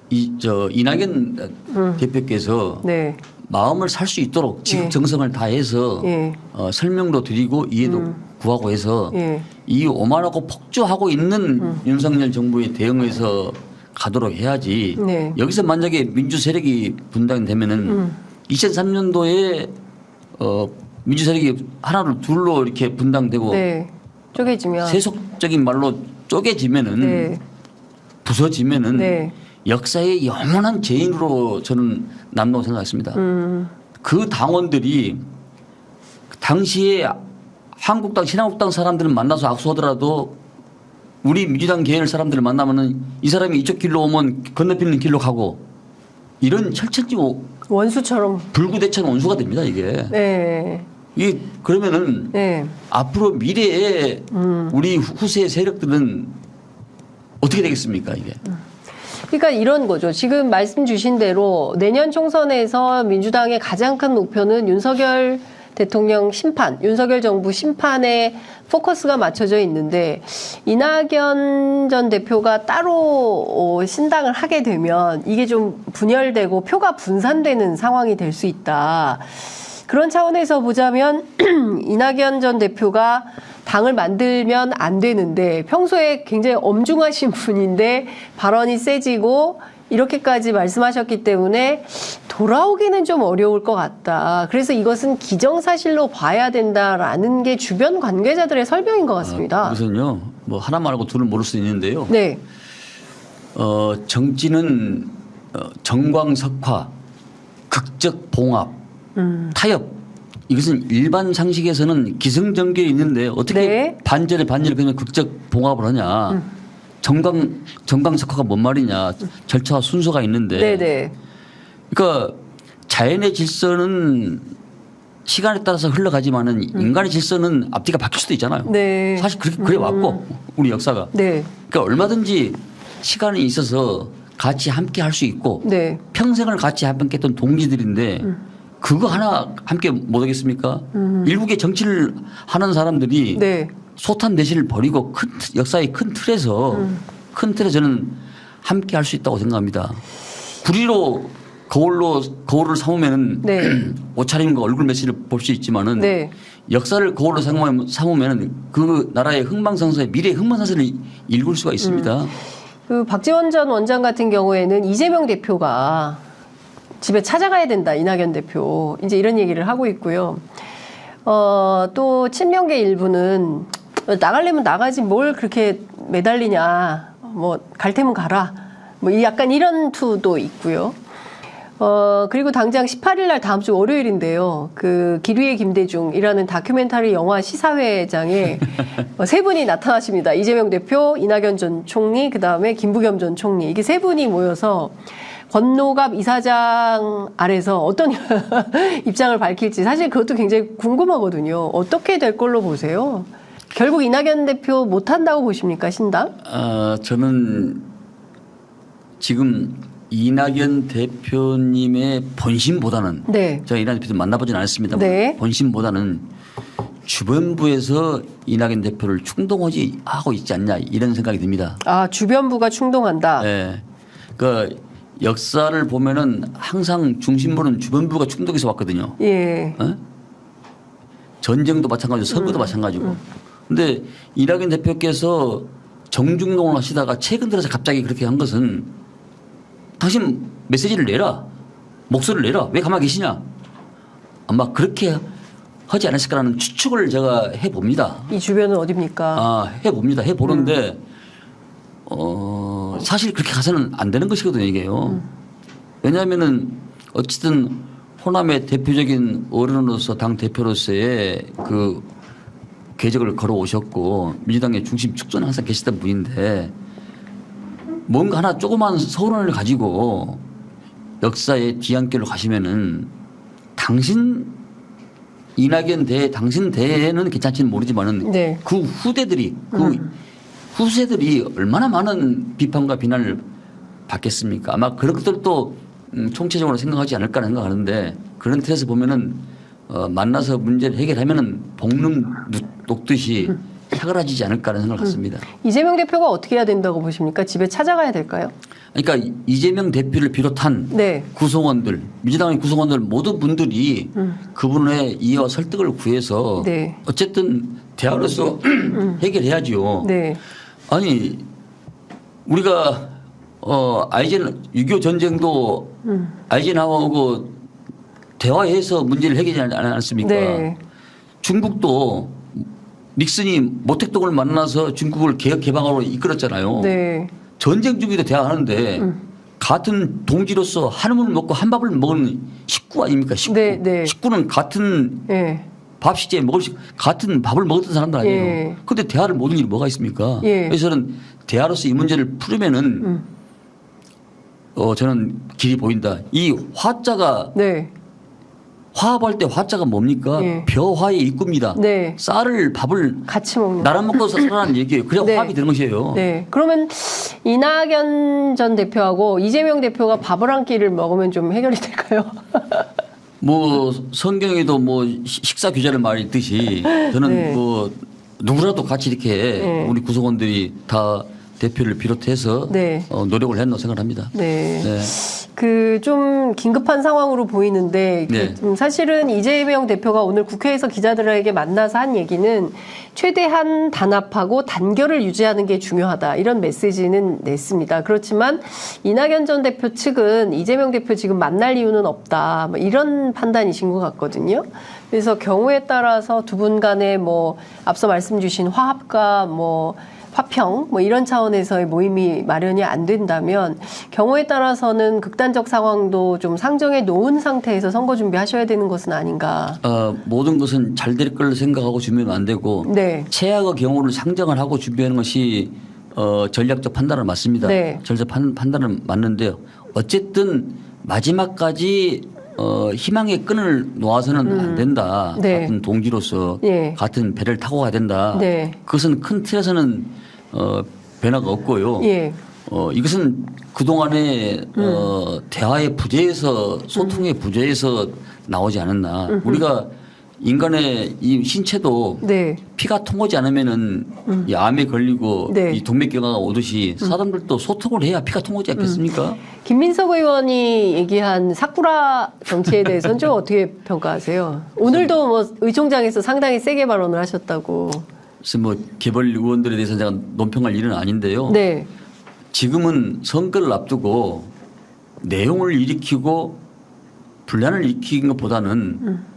이낙연 대표께서
네.
마음을 살 수 있도록 지극정성을 다해서
예.
설명도 드리고 이해도 구하고 해서
예.
이 오만하고 폭주하고 있는 윤석열 정부에 대응해서 가도록 해야지.
네.
여기서 만약에 민주 세력이 분당되면은 2003년도에 민주 세력이 하나로 둘로 이렇게 분당되고
네. 쪼개지면.
세속적인 말로 쪼개지면은
네.
부서지면은
네.
역사의 영원한 죄인으로 저는 남다고 생각했습니다. 그 당원들이 당시에 한국당, 신한국당 사람들을 만나서 악수하더라도 우리 민주당 계열 사람들을 만나면은 이 사람이 이쪽 길로 오면 건너편는 길로 가고 이런 철천지
원수처럼.
불구대천 원수가 됩니다, 이게.
네.
이게 그러면은
네.
앞으로 미래에 우리 후세 세력들은 어떻게 되겠습니까, 이게?
그러니까 이런 거죠. 지금 말씀 주신 대로 내년 총선에서 민주당의 가장 큰 목표는 윤석열 대통령 심판, 윤석열 정부 심판에 포커스가 맞춰져 있는데 이낙연 전 대표가 따로 신당을 하게 되면 이게 좀 분열되고 표가 분산되는 상황이 될 수 있다. 그런 차원에서 보자면 이낙연 전 대표가 당을 만들면 안 되는데 평소에 굉장히 엄중하신 분인데 발언이 세지고 이렇게까지 말씀하셨기 때문에 돌아오기는 좀 어려울 것 같다. 그래서 이것은 기정사실로 봐야 된다라는 게 주변 관계자들의 설명인 것 같습니다.
우선요, 뭐 하나 말고 둘을 모를 수 있는데요.
네.
정치는 정광석화, 극적 봉합, 타협. 이것은 일반 상식에서는 기승전결이 있는데 어떻게
네.
반절에 그냥 극적 봉합을 하냐. 정광석화가 뭔 말이냐. 절차와 순서가 있는데.
네네.
그러니까 자연의 질서는 시간에 따라서 흘러가지만은 인간의 질서는 앞뒤가 바뀔 수도 있잖아요.
네.
사실 그래 왔고 우리 역사가.
네.
그러니까 얼마든지 시간이 있어서 같이 함께 할 수 있고
네.
평생을 같이 함께 했던 동지들인데 그거 하나 함께 못 하겠습니까? 일국의 정치를 하는 사람들이
네.
소탄 대신을 버리고 역사의 큰 틀에서 저는 함께 할 수 있다고 생각합니다. 구리로 거울을 삼으면은
네.
옷차림과 얼굴 매실을 볼 수 있지만은
네.
역사를 거울로 삼으면은 그 나라의 흥망성쇠 미래의 흥망성쇠를 읽을 수가 있습니다.
그 박지원 전 원장 같은 경우에는 이재명 대표가 집에 찾아가야 된다. 이낙연 대표. 이제 이런 얘기를 하고 있고요. 또 친명계 일부는 나가려면 나가지 뭘 그렇게 매달리냐. 뭐 갈 테면 가라. 뭐 약간 이런 투도 있고요. 그리고 당장 18일 날 다음 주 월요일인데요. 그 기류의 김대중이라는 다큐멘터리 영화 시사회장에 세 분이 나타나십니다. 이재명 대표, 이낙연 전 총리, 그다음에 김부겸 전 총리. 이게 세 분이 모여서 권노갑 이사장 아래서 어떤 입장을 밝힐지 사실 그것도 굉장히 궁금하거든요. 어떻게 될 걸로 보세요? 결국 이낙연 대표 못한다고 보십니까, 신당?
저는 지금 이낙연 대표님의 본심보다는
네.
제가 이낙연 대표 만나보진 않았습니다만
네.
본심보다는 주변부에서 이낙연 대표를 충동하고 있지 않냐 이런 생각이 듭니다.
아, 주변부가 충동한다.
네. 그 역사를 보면은 항상 중심부는 주변부가 충동해서 왔거든요.
예.
전쟁도 마찬가지고 선거도 마찬가지고. 근데 이낙연 대표께서 정중동을 하시다가 최근 들어서 갑자기 그렇게 한 것은 당신 메시지를 내라. 목소리를 내라. 왜 가만히 계시냐. 아마 그렇게 하지 않았을까라는 추측을 제가 해봅니다.
이 주변은 어딥니까?
해봅니다. 해보는데 사실 그렇게 가서는 안 되는 것이거든요. 이게요. 왜냐하면은 어쨌든 호남의 대표적인 어른으로서 당 대표로서의 그 궤적을 걸어오셨고 민주당의 중심 축소는 항상 계시던 분인데 뭔가 하나 조그만 서론을 가지고 역사의 뒤안길로 가시면은 당신 이낙연 대 당신 대는 괜찮지는 모르지만은
네.
그 후대들이 그 후세들이 얼마나 많은 비판과 비난을 받겠습니까? 아마 그런 것들도 총체적으로 생각하지 않을까 생각하는데 그런 틀에서 보면은 만나서 문제를 해결하면은 볶는 녹듯이 사그라지지 않을까 하는 생각을 갖습니다.
이재명 대표가 어떻게 해야 된다고 보십니까? 집에 찾아가야 될까요?
그러니까 이재명 대표를 비롯한
네.
구성원들, 민주당의 구성원들 모든 분들이 그분의 이해와 설득을 구해서
네.
어쨌든 대화로서 해결해야지요.
네.
아니 우리가 아이젠 6.25 전쟁도 아이젠하워하고 대화해서 문제를 해결하지 않았습니까?
네.
중국도 닉슨이 모택동을 만나서 중국을 개혁 개방으로 이끌었잖아요.
네.
전쟁 중에도 대화하는데 같은 동지로서 한 음을 먹고 한 밥을 먹는 식구 아닙니까? 식구.
네, 네.
식구는 같은
예.
밥 식재에 먹을 같은 밥을 먹었던 사람들 아니에요.
예.
그런데 대화를 모든 일이 뭐가 있습니까?
예.
그래서 저는 대화로서 이 문제를 풀으면은 저는 길이 보인다. 이 화자가
네.
화합할 때 화자가 뭡니까?
예.
벼화의 입구입니다.
네.
쌀을 밥을
같이 먹는.
나눠 먹고 살아라는 얘기예요. 그래야
네.
화합이 되는 것이에요.
네. 그러면 이낙연 전 대표하고 이재명 대표가 밥을 한 끼를 먹으면 좀 해결이 될까요?
뭐 성경에도 뭐 식사 규제를 말했듯이 저는
네.
뭐 누구라도 같이 이렇게
네.
우리 구성원들이 다 대표를 비롯해서
네.
노력을 했다고 생각합니다.
네.
네.
그 좀 긴급한 상황으로 보이는데
네.
좀 사실은 이재명 대표가 오늘 국회에서 기자들에게 만나서 한 얘기는 최대한 단합하고 단결을 유지하는 게 중요하다 이런 메시지는 냈습니다. 그렇지만 이낙연 전 대표 측은 이재명 대표 지금 만날 이유는 없다 뭐 이런 판단이신 것 같거든요. 그래서 경우에 따라서 두 분 간에 뭐 앞서 말씀 주신 화합과 뭐 화평 뭐 이런 차원에서의 모임이 마련이 안 된다면 경우에 따라서는 극단적 상황도 좀 상정해 놓은 상태에서 선거 준비하셔야 되는 것은 아닌가.
모든 것은 잘 될 걸 생각하고 준비하면 안 되고
네.
최악의 경우를 상정을 하고 준비하는 것이 전략적 판단은 맞습니다.
네.
전략적 판단은 맞는데요. 어쨌든 마지막까지 희망의 끈을 놓아서는 안 된다.
네.
같은 동지로서
예.
같은 배를 타고 가야 된다.
네.
그것은 큰 틀에서는 변화가 없고요.
예.
이것은 그동안의 대화의 부재에서 소통의 부재에서 나오지 않았나. 우리가 인간의 이 신체도
네.
피가 통하지 않으면은 이 암에 걸리고
네.
이 동맥경화가 오듯이 사람들도 소통을 해야 피가 통하지 않겠습니까?
김민석 의원이 얘기한 사쿠라 정치에 대해서는 좀 어떻게 평가하세요? 오늘도 뭐 의총장에서 상당히 세게 발언을 하셨다고.
그래서 뭐 개벌 의원들에 대해서 제가 논평할 일은 아닌데요.
네.
지금은 선거를 앞두고 내용을 일으키고 분란을 일으키는 것보다는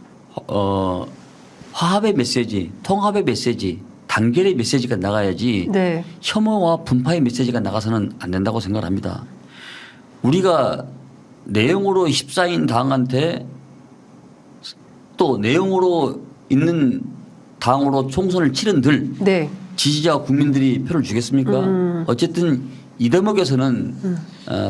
화합의 메시지, 통합의 메시지, 단결의 메시지가 나가야지
네.
혐오와 분파의 메시지가 나가서는 안 된다고 생각합니다. 우리가 내용으로 휩싸인 당한테 또 내용으로 있는 당으로 총선을 치른들
네.
지지자 국민들이 표를 주겠습니까? 어쨌든 이 대목에서는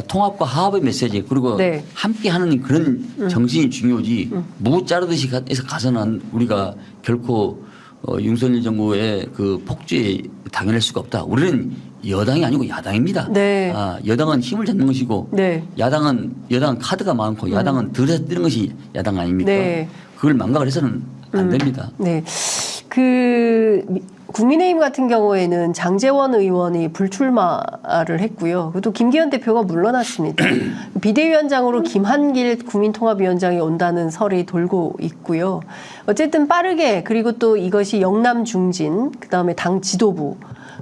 통합과 화합의 메시지 그리고
네.
함께하는 그런 정신이 중요하지 무 자르듯이 해서 가서는 우리가 결코 윤석열 정부의 그 폭주에 당연할 수가 없다. 우리는 여당이 아니고 야당입니다.
네.
여당은 힘을 잡는 것이고
네.
야당은 카드가 많고 야당은 들여서 뛰는 것이 야당 아닙니까?
네.
그걸 망각을 해서는 안 됩니다.
네. 국민의힘 같은 경우에는 장제원 의원이 불출마를 했고요. 또 김기현 대표가 물러났습니다. 비대위원장으로 김한길 국민통합위원장이 온다는 설이 돌고 있고요. 어쨌든 빠르게 그리고 또 이것이 영남 중진 그다음에 당 지도부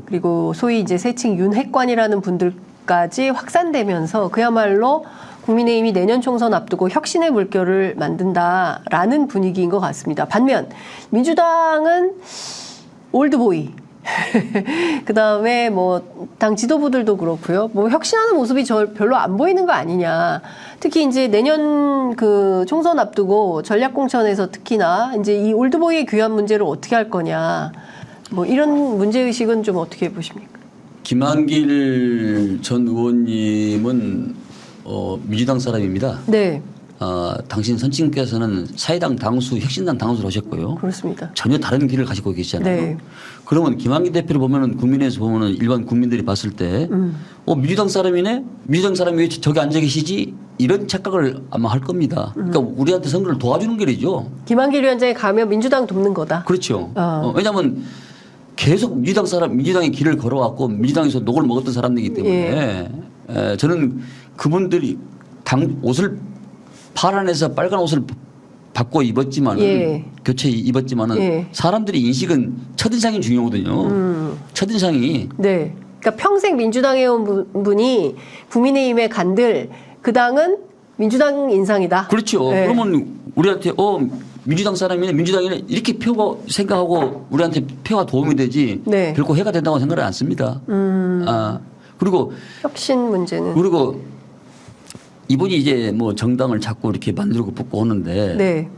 그리고 소위 이제 세칭 윤핵관이라는 분들 지역까지 확산되면서 그야말로 국민의힘이 내년 총선 앞두고 혁신의 물결을 만든다라는 분위기인 것 같습니다. 반면 민주당은 올드보이 그다음에 뭐 당 지도부들도 그렇고요. 뭐 혁신하는 모습이 별로 안 보이는 거 아니냐. 특히 이제 내년 그 총선 앞두고 전략공천에서 특히나 이제 이 올드보이의 귀환 문제를 어떻게 할 거냐. 뭐 이런 문제의식은 좀 어떻게 보십니까?
김한길 전 의원님은 민주당 사람입니다.
네.
당신 선친께서는 사회당 당수, 혁신당 당수를 하셨고요.
그렇습니다.
전혀 다른 길을 가지고 계시잖아요.
네.
그러면 김한길 대표를 보면은 국민에서 보면은 일반 국민들이 봤을 때, 민주당 사람이네? 민주당 사람이 왜 저기 앉아 계시지? 이런 착각을 아마 할 겁니다. 그러니까 우리한테 선거를 도와주는 길이죠.
김한길 위원장이 가면 민주당 돕는 거다.
그렇죠. 왜냐하면 계속 민주당의 길을 걸어왔고 민주당에서 녹을 먹었던 사람들이기 때문에 저는 그분들이 옷을 파란에서 빨간 옷을 바꿔 입었지만은 교체 입었지만은 사람들이 인식은 첫인상이 중요하거든요. 첫인상이.
네. 그러니까 평생 민주당에 온 분이 국민의힘에 간들 그 당은 민주당 인상이다.
그렇죠.
네.
그러면 우리한테 민주당 사람이네, 민주당이네 이렇게 생각하고 우리한테 표가 도움이 되지
네.
결코 해가 된다고 생각을 안 씁니다. 그리고
혁신 문제는
그리고 이분이 이제 뭐 정당을 자꾸 이렇게 만들고 뽑고 오는데
네.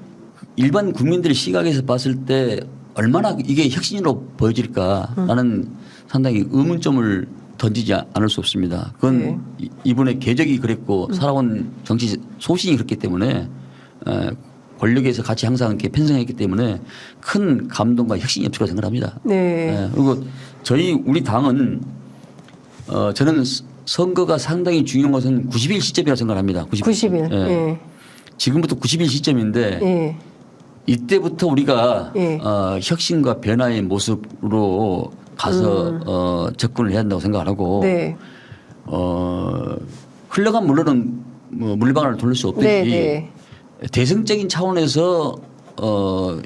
일반 국민들 시각에서 봤을 때 얼마나 이게 혁신으로 보여질까라는 상당히 의문점을 던지지 않을 수 없습니다. 그건 이분의 궤적이 그랬고 살아온 정치 소신이 그렇기 때문에 권력에서 같이 항상 이렇게 편성했기 때문에 큰 감동과 혁신이 없을 거라 생각합니다.
네.
그리고 우리 당은 저는 선거가 상당히 중요한 것은 90일 시점이라고 생각합니다.
90일.
예.
예.
지금부터 90일 시점인데
예.
이때부터 우리가
예.
혁신과 변화의 모습으로 가서 접근을 해야 한다고 생각을 하고
네.
흘러간 물로는 뭐 물방울을 돌릴 수 없듯이
네.
대승적인 차원에서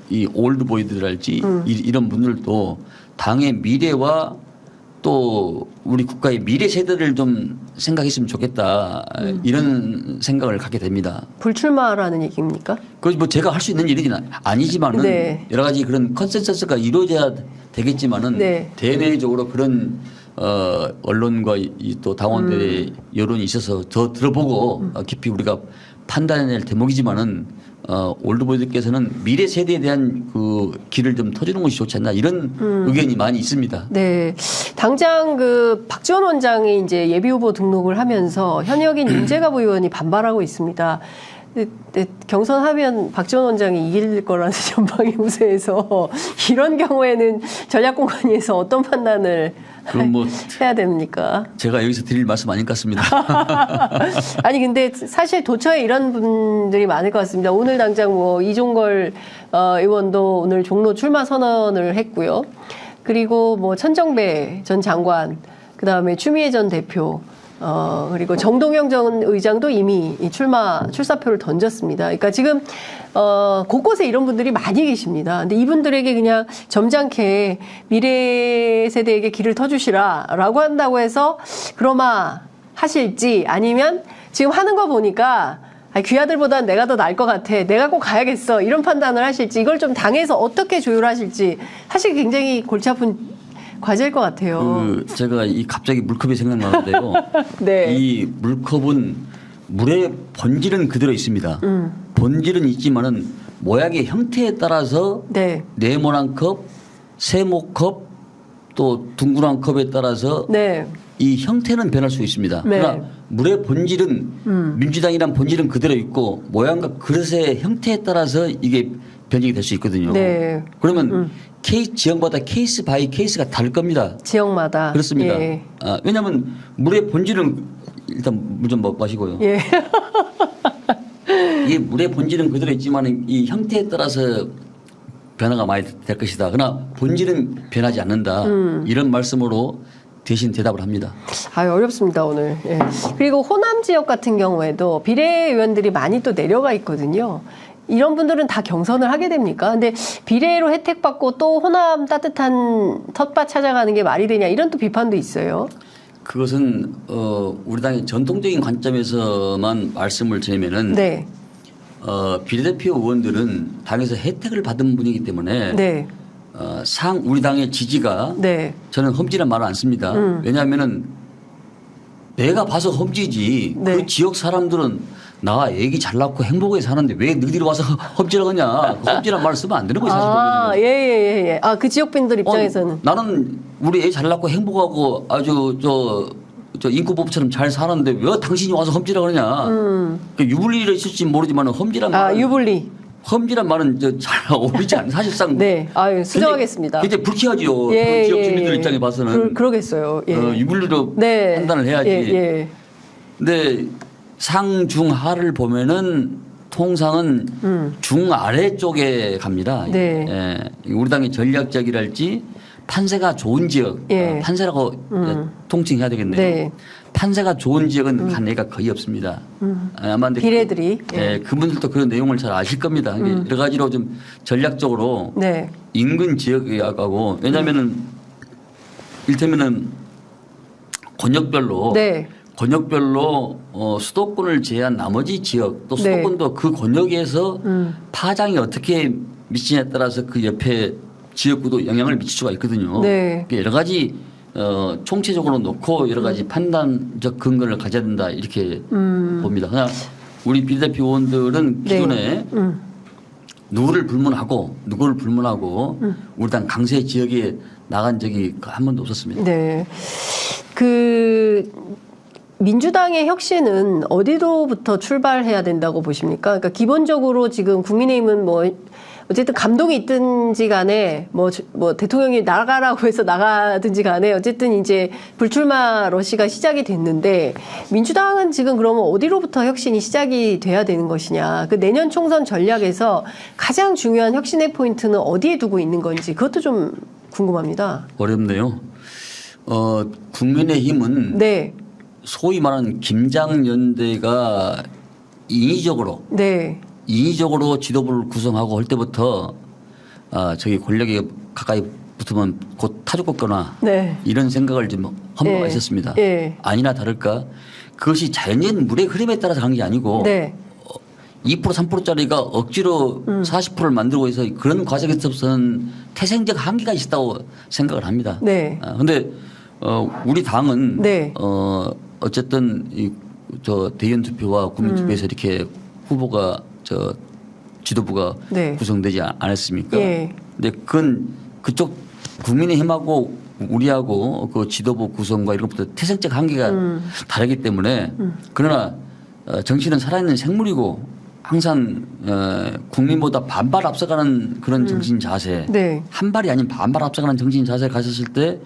이 올드보이들랄지 이런 분들도 당의 미래와 또 우리 국가의 미래 세대를 좀 생각했으면 좋겠다 이런 생각을 갖게 됩니다.
불출마라는 얘기입니까?
그 뭐 제가 할 수 있는 일이 아니지만은
네.
여러 가지 그런 컨센서스가 이루어져야 되겠지만은
네.
대내적으로 그런 언론과 또 당원들의 여론이 있어서 더 들어보고 깊이 우리가 판단해낼 대목이지만은 올드보이들께서는 미래 세대에 대한 그 길을 좀 터주는 것이 좋지 않나 이런 의견이 많이 있습니다.
네. 당장 그 박지원 원장이 이제 예비 후보 등록을 하면서 현역인 윤재갑 의원이 반발하고 있습니다. 경선하면 박지원 원장이 이길 거라는 전망이 우세해서 이런 경우에는 전략공관위에서 어떤 판단을
뭐
해야 됩니까?
제가 여기서 드릴 말씀 아닌 것 같습니다.
아니 근데 사실 도처에 이런 분들이 많을 것 같습니다. 오늘 당장 뭐 이종걸 의원도 오늘 종로 출마 선언을 했고요. 그리고 뭐 천정배 전 장관, 그 다음에 추미애 전 대표, 그리고 정동영 전 의장도 이미 이 출사표를 던졌습니다. 그러니까 지금, 곳곳에 이런 분들이 많이 계십니다. 근데 이분들에게 그냥 점잖게 미래 세대에게 길을 터주시라 라고 한다고 해서 그러마 하실지 아니면 지금 하는 거 보니까 귀하들보다는 내가 더 나을 것 같아. 내가 꼭 가야겠어. 이런 판단을 하실지 이걸 좀 당에서 어떻게 조율하실지 사실 굉장히 골치 아픈 과제일 것 같아요.
제가 갑자기 물컵이 생각나는데요.
네.
이 물컵은 물의 본질은 그대로 있습니다. 본질은 있지만은 모양의 형태에 따라서
네.
네모난 컵, 세모컵, 또 둥그런 컵에 따라서
네.
이 형태는 변할 수 있습니다.
네.
그러나 물의 본질은 민주당이란 본질은 그대로 있고 모양과 그릇의 형태에 따라서 이게 변형이 될 수 있거든요.
네.
그러면 지역마다 케이스 바이 케이스가 다를 겁니다.
지역마다.
그렇습니다.
예.
왜냐하면 물의 본질은 일단 물 좀 마시고요.
예.
이 물의 본질은 그대로 있지만 이 형태에 따라서 변화가 많이 될 것이다. 그러나 본질은 변하지 않는다. 이런 말씀으로 대신 대답을 합니다.
어렵습니다, 오늘. 예. 그리고 호남 지역 같은 경우에도 비례의원들이 많이 또 내려가 있거든요. 이런 분들은 다 경선을 하게 됩니까? 근데 비례로 혜택받고 또 호남 따뜻한 텃밭 찾아가는 게 말이 되냐 이런 또 비판도 있어요.
그것은 우리 당의 전통적인 관점에서만 말씀을 드리면은
네.
비례대표 의원들은 당에서 혜택을 받은 분이기 때문에
네.
우리 당의 지지가
네.
저는 험지란 말을 안 씁니다. 왜냐하면은 내가 봐서 험지지
네.
그 지역 사람들은 나 애기 잘 낳고 행복하게 사는데 왜 너희들이 와서 험지라고 하냐. 그 험지란 말을 쓰면 안 되는 거예요. 사실.
예. 아, 그 지역민들 입장에서는.
나는 우리 애 잘 낳고 행복하고 아주 저 인구법처럼 잘 사는데 왜 당신이 와서 험지라고 그러냐. 그 유불리를 있을지 모르지만 험지란 말은
유불리.
험지란 말은 잘 어울리지 않는 사실상.
네. 아유, 수정하겠습니다.
굉장히 불쾌하죠. 그 지역 주민들 입장에 봐서는.
그러겠어요. 예.
유불리로
네.
판단을 해야지.
예.
근데 상중하를 보면은 통상은 중아래 쪽에 갑니다.
네.
예. 우리 당의 전략적이랄지 판세가 좋은 지역,
예.
판세라고 통칭해야 되겠네요.
네.
판세가 좋은 지역은 간 애가 거의 없습니다. 아마 근데
비례들이.
그분들도 그런 내용을 잘 아실 겁니다. 여러 가지로 좀 전략적으로
네.
인근 지역에 가고 왜냐하면은 일테면은 권역별로
네.
수도권을 제외한 나머지 지역 또 수도권도 그 권역에서 파장이 어떻게 미치냐에 따라서 그 옆에 지역구도 영향을 미칠 수가 있거든요.
네.
여러 가지 총체적으로 놓고 여러 가지 판단적 근거를 가져야 된다 이렇게 봅니다. 그냥 우리 비례대표 의원들은 기존에 누구를 불문하고 우리 당 강세 지역에 나간 적이 한 번도 없었습니다.
네. 민주당의 혁신은 어디로부터 출발해야 된다고 보십니까? 그러니까 기본적으로 지금 국민의힘은 어쨌든 감동이 있든지 간에 뭐 대통령이 나가라고 해서 나가든지 간에 어쨌든 이제 불출마 러시가 시작이 됐는데 민주당은 지금 그러면 어디로부터 혁신이 시작이 돼야 되는 것이냐. 그 내년 총선 전략에서 가장 중요한 혁신의 포인트는 어디에 두고 있는 건지 그것도 좀 궁금합니다.
어렵네요. 국민의힘은
네.
소위 말하는 김장연대가 인위적으로 지도부를 구성하고 할 때부터 저기 권력에 가까이 붙으면 곧 타죽겠거나 이런 생각을 좀 한번 있었습니다. 아니나 다를까 그것이 자연적인 물의 흐름에 따라서 간 게 아니고 2% 3%짜리가 억지로 40%를 만들고 해서 그런 과정에서는 태생적 한계가 있었다고 생각을 합니다. 그런데 우리 당은 어쨌든 저 대의원 투표와 국민 투표에서 이렇게 후보가 지도부가 구성되지 않았습니까? 근데 그건 그쪽 국민의힘하고 우리하고 그 지도부 구성과 이런 것부터 태생적 한계가 다르기 때문에 그러나 정치는 살아있는 생물이고 항상 국민보다 반발 앞서가는 그런 정신 자세 한 발이 아닌 반발 앞서가는 정신 자세를 가졌을 때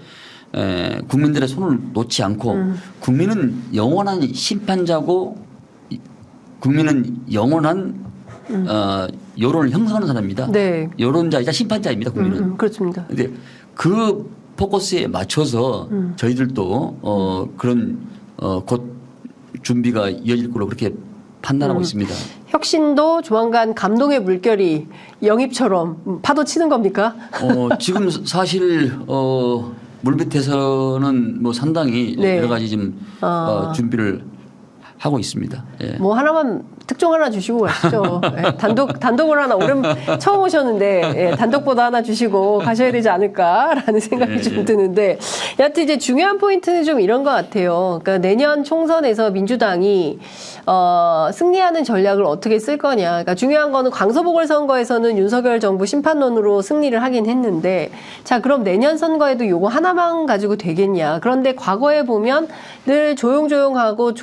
국민들의 손을 놓지 않고 국민은 영원한 심판자고 국민은 영원한 여론을 형성하는 사람입니다. 여론자이자 심판자입니다. 국민은.
그렇습니다.
그런데 그 포커스에 맞춰서 저희들도 그런 곧 준비가 이어질 걸로 그렇게 판단하고 있습니다.
혁신도 조만간 감동의 물결이 영입처럼 파도 치는 겁니까?
지금 사실 물밑에서는 뭐 상당히 여러 가지 좀 준비를 하고 있습니다.
뭐 하나만 특종 하나 주시고 가시죠. 단독을 하나 처음 오셨는데 단독보다 하나 주시고 가셔야 되지 않을까라는 생각이 좀 드는데 여하튼 이제 중요한 포인트는 좀 이런 것 같아요. 그러니까 내년 총선에서 민주당이 승리하는 전략을 어떻게 쓸 거냐. 그러니까 중요한 거는 광서보궐선거에서는 윤석열 정부 심판론으로 승리를 하긴 했는데 자 그럼 내년 선거에도 요거 하나만 가지고 되겠냐. 그런데 과거에 보면 늘 조용조용하고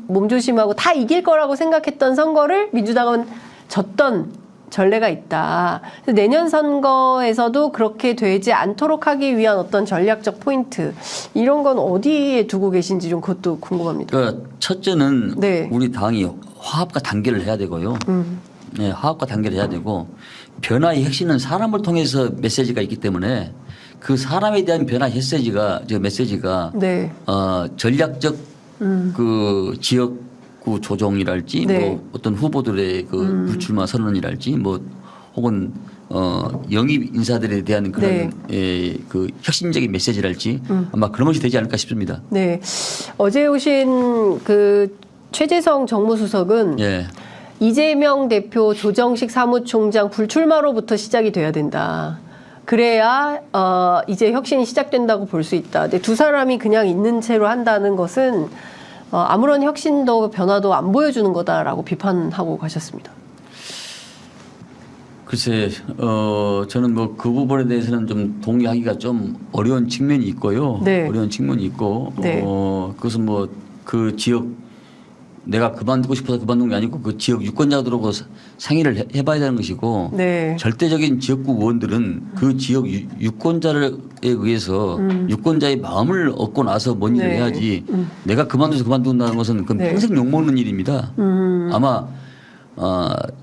몸조심하고 다 이길 거라고 생각했던 선거를 민주당은 졌던 전례가 있다. 내년 선거에서도 그렇게 되지 않도록 하기 위한 어떤 전략적 포인트 이런 건 어디에 두고 계신지 좀 그것도 궁금합니다.
그러니까 첫째는 우리 당이 화합과 단계를 해야 되고요. 화합과 단계를 해야 되고 변화의 핵심은 사람을 통해서 메시지가 있기 때문에 그 사람에 대한 변화 메시지가 전략적 그 지역구 조정이랄지 뭐 어떤 후보들의 그 불출마 선언이랄지 뭐 혹은 영입 인사들에 대한 그런 그 혁신적인 메시지랄지 아마 그런 것이 되지 않을까 싶습니다.
네. 어제 오신 그 최재성 정무수석은
예.
이재명 대표 조정식 사무총장 불출마로부터 시작이 돼야 된다. 그래야 이제 혁신이 시작된다고 볼 수 있다. 근데 두 사람이 그냥 있는 채로 한다는 것은 아무런 혁신도 변화도 안 보여주는 거다라고 비판하고 가셨습니다.
글쎄, 저는 뭐 그 부분에 대해서는 좀 동의하기가 좀 어려운 측면이 있고요.
네.
어려운 측면이 있고,
네.
그것은 뭐 그 지역 내가 그만두고 싶어서 그만둔 게 아니고 그 지역 유권자들하고 상의를 해봐야 되는 것이고,
네.
절대적인 지역구 의원들은 그 지역 유권자에 의해서 유권자의 마음을 얻고 나서 뭔 일을
네.
해야지 내가 그만둬서 그만둔다는 것은 그건
네.
평생 욕먹는 일입니다. 아마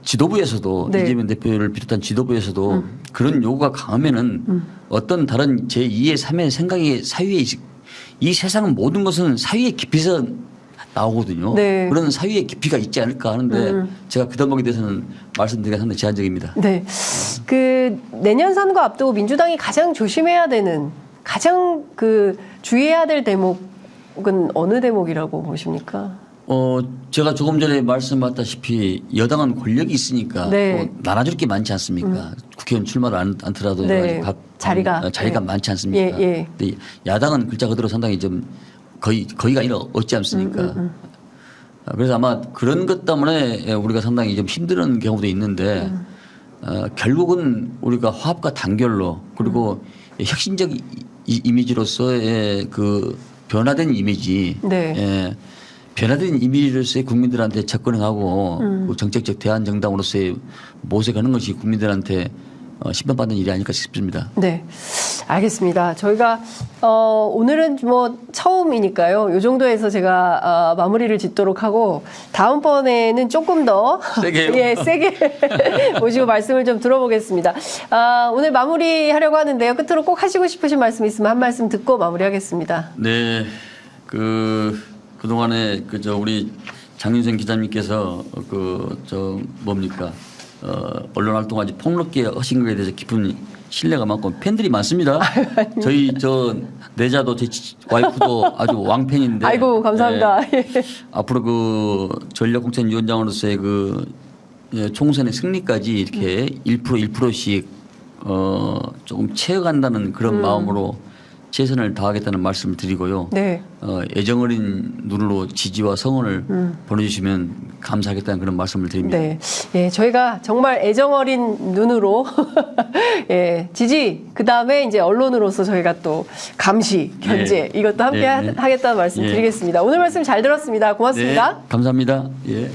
지도부에서도
네.
이재명 대표를 비롯한 지도부에서도 그런 요구가 강하면은 어떤 다른 제2의 3의 생각이 사유에 이 세상은 모든 것은 사유의 깊이에서 나오거든요.
네.
그런 사유의 깊이가 있지 않을까 하는데 제가 그 대목에 대해서는 말씀드리기가 상당히 제한적입니다.
네. 그 내년 선거 앞두고 민주당이 가장 조심해야 되는 가장 그 주의해야 될 대목은 어느 대목이라고 보십니까?
제가 조금 전에 말씀하셨다시피 여당은 권력이 있으니까
네.
또 나눠줄 게 많지 않습니까? 국회의원 출마를 않더라도
네.
각
자리가 네.
많지 않습니까?
예, 예.
근데 야당은 글자 그대로 상당히 좀 거의가 아니라 없지 않습니까? 그래서 아마 그런 것 때문에 우리가 상당히 좀 힘든 경우도 있는데 결국은 우리가 화합과 단결로 그리고 혁신적 이미지로서의 그 변화된 이미지,
네.
변화된 이미지로서의 국민들한테 접근하고 그 정책적 대안 정당으로서의 모색하는 것이 국민들한테 심판받는 일이 아닐까 싶습니다.
네, 알겠습니다. 저희가 오늘은 뭐 처음이니까요. 이 정도에서 제가 마무리를 짓도록 하고 다음번에는 조금 더
세게요?
예, 세게 모시고 말씀을 좀 들어보겠습니다. 오늘 마무리하려고 하는데요. 끝으로 꼭 하시고 싶으신 말씀 있으면 한 말씀 듣고 마무리하겠습니다.
네, 그동안에 우리 장윤선 기자님께서 뭡니까? 언론 활동하지 폭넓게 하신 것에 대해서 깊은 신뢰가 많고 팬들이 많습니다. 저희 내자도 제 와이프도 아주 왕팬인데.
아이고 감사합니다.
네, 앞으로 전략공천위원장으로서의 총선의 승리까지 이렇게 1%씩 조금 채워간다는 그런 마음으로 최선을 다하겠다는 말씀을 드리고요.
네.
애정어린 눈으로 지지와 성원을 보내주시면 감사하겠다는 그런 말씀을 드립니다.
네. 예, 저희가 정말 애정어린 눈으로 예, 지지 그다음에 이제 언론으로서 저희가 또 감시, 견제 이것도 함께 하겠다는 말씀 드리겠습니다. 오늘 말씀 잘 들었습니다. 고맙습니다.
네, 감사합니다. 예.